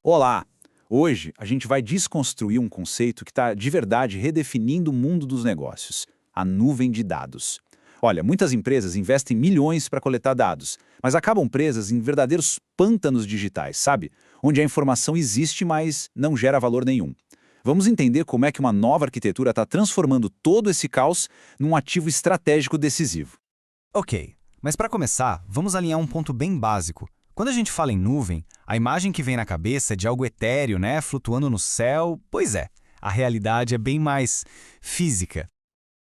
Olá! Hoje a gente vai desconstruir um conceito que está de verdade redefinindo o mundo dos negócios: a nuvem de dados. Olha, muitas empresas investem milhões para coletar dados, mas acabam presas em verdadeiros pântanos digitais, sabe? Onde a informação existe, mas não gera valor nenhum. Vamos entender como é que uma nova arquitetura está transformando todo esse caos num ativo estratégico decisivo. Ok, mas para começar, vamos alinhar um ponto bem básico. Quando a gente fala em nuvem, a imagem que vem na cabeça é de algo etéreo, né, flutuando no céu. Pois é, a realidade é bem mais física.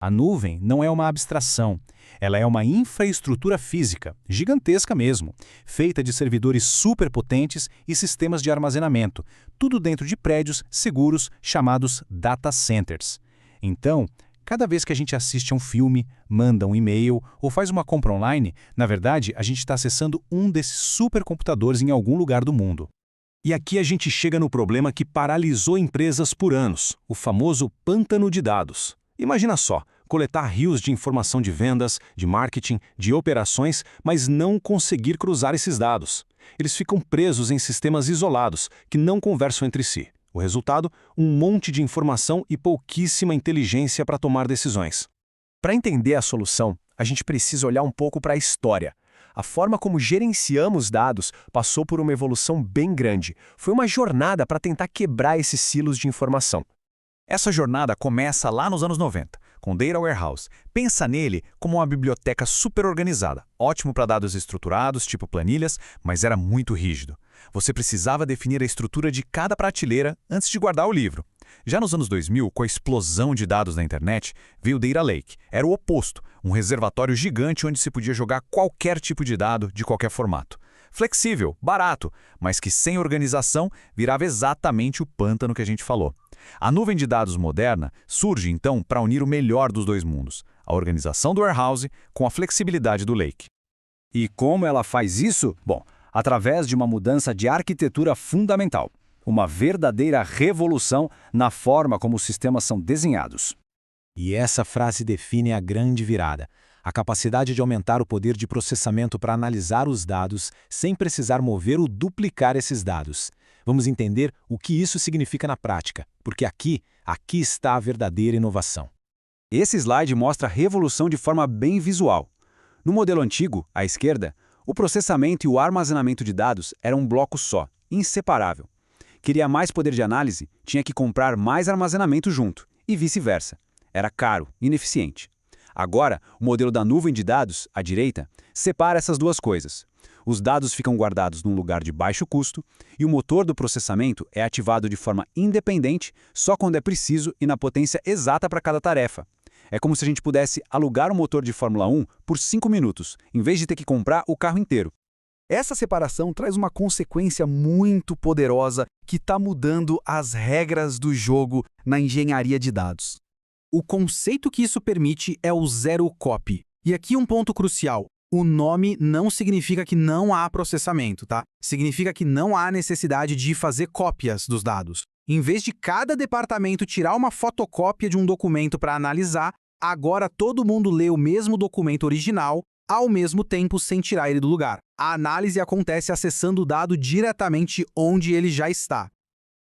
A nuvem não é uma abstração, ela é uma infraestrutura física, gigantesca mesmo, feita de servidores superpotentes e sistemas de armazenamento, tudo dentro de prédios seguros chamados data centers. Então, cada vez que a gente assiste a um filme, manda um e-mail ou faz uma compra online, na verdade, a gente está acessando um desses supercomputadores em algum lugar do mundo. E aqui a gente chega no problema que paralisou empresas por anos, o famoso pântano de dados. Imagina só, coletar rios de informação de vendas, de marketing, de operações, mas não conseguir cruzar esses dados. Eles ficam presos em sistemas isolados, que não conversam entre si. O resultado? Um monte de informação e pouquíssima inteligência para tomar decisões. Para entender a solução, a gente precisa olhar um pouco para a história. A forma como gerenciamos dados passou por uma evolução bem grande. Foi uma jornada para tentar quebrar esses silos de informação. Essa jornada começa lá nos anos 90, com o Data Warehouse. Pensa nele como uma biblioteca super organizada, ótimo para dados estruturados, tipo planilhas, mas era muito rígido. Você precisava definir a estrutura de cada prateleira antes de guardar o livro. Já nos anos 2000, com a explosão de dados na internet, veio o Data Lake. Era o oposto, um reservatório gigante onde se podia jogar qualquer tipo de dado, de qualquer formato. Flexível, barato, mas que sem organização virava exatamente o pântano que a gente falou. A nuvem de dados moderna surge, então, para unir o melhor dos dois mundos, a organização do warehouse com a flexibilidade do lake. E como ela faz isso? Bom, através de uma mudança de arquitetura fundamental, uma verdadeira revolução na forma como os sistemas são desenhados. E essa frase define a grande virada, a capacidade de aumentar o poder de processamento para analisar os dados sem precisar mover ou duplicar esses dados. Vamos entender o que isso significa na prática, porque aqui está a verdadeira inovação. Esse slide mostra a revolução de forma bem visual. No modelo antigo, à esquerda, o processamento e o armazenamento de dados eram um bloco só, inseparável. Queria mais poder de análise, tinha que comprar mais armazenamento junto, e vice-versa. Era caro, ineficiente. Agora, o modelo da nuvem de dados, à direita, separa essas duas coisas. Os dados ficam guardados num lugar de baixo custo e o motor do processamento é ativado de forma independente só quando é preciso e na potência exata para cada tarefa. É como se a gente pudesse alugar um motor de Fórmula 1 por 5 minutos, em vez de ter que comprar o carro inteiro. Essa separação traz uma consequência muito poderosa que está mudando as regras do jogo na engenharia de dados. O conceito que isso permite é o zero copy. E aqui um ponto crucial. O nome não significa que não há processamento, tá? Significa que não há necessidade de fazer cópias dos dados. Em vez de cada departamento tirar uma fotocópia de um documento para analisar, agora todo mundo lê o mesmo documento original, ao mesmo tempo sem tirar ele do lugar. A análise acontece acessando o dado diretamente onde ele já está.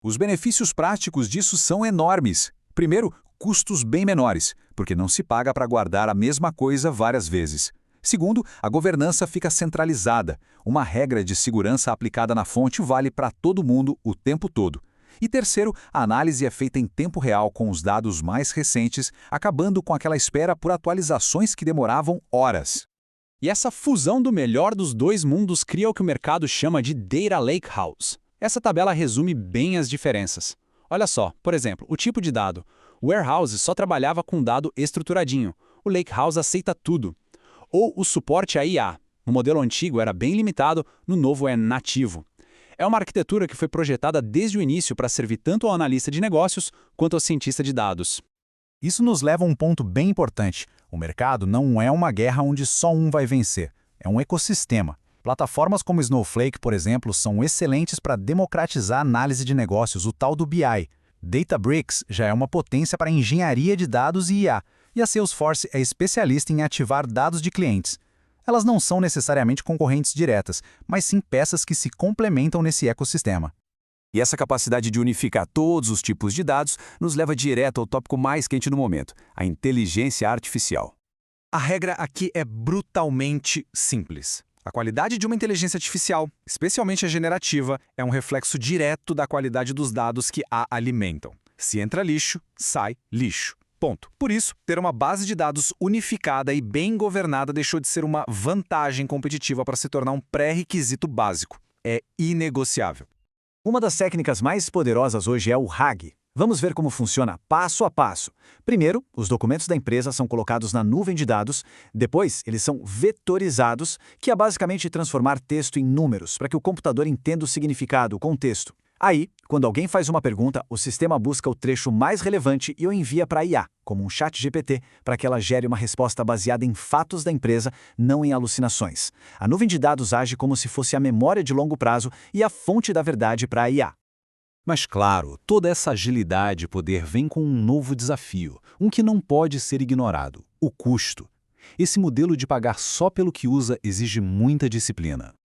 Os benefícios práticos disso são enormes. Primeiro, custos bem menores, porque não se paga para guardar a mesma coisa várias vezes. Segundo, a governança fica centralizada. Uma regra de segurança aplicada na fonte vale para todo mundo o tempo todo. E terceiro, a análise é feita em tempo real com os dados mais recentes, acabando com aquela espera por atualizações que demoravam horas. E essa fusão do melhor dos dois mundos cria o que o mercado chama de Data Lakehouse. Essa tabela resume bem as diferenças. Olha só, por exemplo, o tipo de dado. O Warehouse só trabalhava com dado estruturadinho. O Lakehouse aceita tudo. Ou o suporte a IA. No modelo antigo era bem limitado, no novo é nativo. É uma arquitetura que foi projetada desde o início para servir tanto ao analista de negócios quanto ao cientista de dados. Isso nos leva a um ponto bem importante. O mercado não é uma guerra onde só um vai vencer. É um ecossistema. Plataformas como Snowflake, por exemplo, são excelentes para democratizar a análise de negócios, o tal do BI. Databricks já é uma potência para engenharia de dados e IA, e a Salesforce é especialista em ativar dados de clientes. Elas não são necessariamente concorrentes diretas, mas sim peças que se complementam nesse ecossistema. E essa capacidade de unificar todos os tipos de dados nos leva direto ao tópico mais quente do momento, a inteligência artificial. A regra aqui é brutalmente simples. A qualidade de uma inteligência artificial, especialmente a generativa, é um reflexo direto da qualidade dos dados que a alimentam. Se entra lixo, sai lixo. Ponto. Por isso, ter uma base de dados unificada e bem governada deixou de ser uma vantagem competitiva para se tornar um pré-requisito básico. É inegociável. Uma das técnicas mais poderosas hoje é o RAG. Vamos ver como funciona passo a passo. Primeiro, os documentos da empresa são colocados na nuvem de dados. Depois, eles são vetorizados, que é basicamente transformar texto em números, para que o computador entenda o significado, o contexto. Aí, quando alguém faz uma pergunta, o sistema busca o trecho mais relevante e o envia para a IA, como um chat GPT, para que ela gere uma resposta baseada em fatos da empresa, não em alucinações. A nuvem de dados age como se fosse a memória de longo prazo e a fonte da verdade para a IA. Mas claro, toda essa agilidade e poder vem com um novo desafio, um que não pode ser ignorado: o custo. Esse modelo de pagar só pelo que usa exige muita disciplina.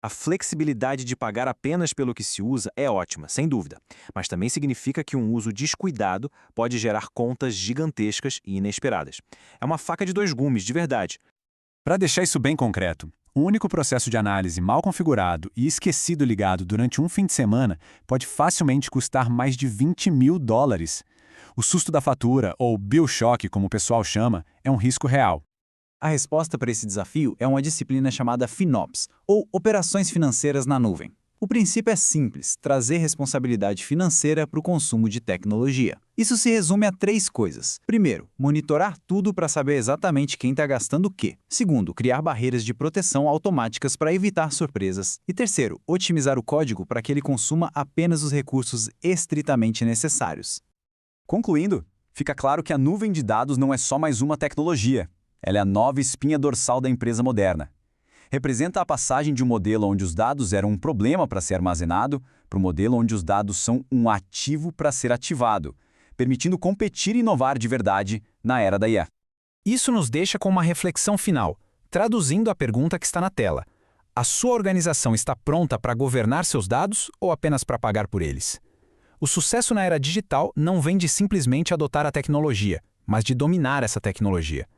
A flexibilidade de pagar apenas pelo que se usa é ótima, sem dúvida, mas também significa que um uso descuidado pode gerar contas gigantescas e inesperadas. É uma faca de dois gumes, de verdade. Para deixar isso bem concreto, um único processo de análise mal configurado e esquecido ligado durante um fim de semana pode facilmente custar mais de $20.000. O susto da fatura, ou bill shock, como o pessoal chama, é um risco real. A resposta para esse desafio é uma disciplina chamada FinOps, ou Operações Financeiras na Nuvem. O princípio é simples: trazer responsabilidade financeira para o consumo de tecnologia. Isso se resume a 3 coisas. Primeiro, monitorar tudo para saber exatamente quem está gastando o quê. Segundo, criar barreiras de proteção automáticas para evitar surpresas. E terceiro, otimizar o código para que ele consuma apenas os recursos estritamente necessários. Concluindo, fica claro que a nuvem de dados não é só mais uma tecnologia. Ela é a nova espinha dorsal da empresa moderna. Representa a passagem de um modelo onde os dados eram um problema para ser armazenado para um modelo onde os dados são um ativo para ser ativado, permitindo competir e inovar de verdade na era da IA. Isso nos deixa com uma reflexão final, traduzindo a pergunta que está na tela. A sua organização está pronta para governar seus dados ou apenas para pagar por eles? O sucesso na era digital não vem de simplesmente adotar a tecnologia, mas de dominar essa tecnologia.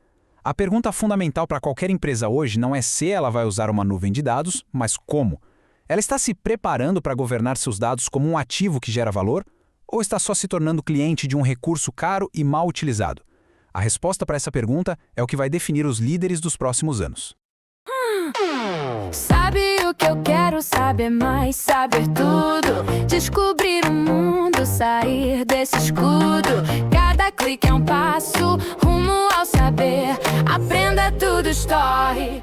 A pergunta fundamental para qualquer empresa hoje não é se ela vai usar uma nuvem de dados, mas como. Ela está se preparando para governar seus dados como um ativo que gera valor? Ou está só se tornando cliente de um recurso caro e mal utilizado? A resposta para essa pergunta é o que vai definir os líderes dos próximos anos. Sabe o que eu quero saber mais, saber tudo, descobrir o mundo, sair desse escudo. Cada clique é um passo rumo ao saber. Aprenda tudo, story.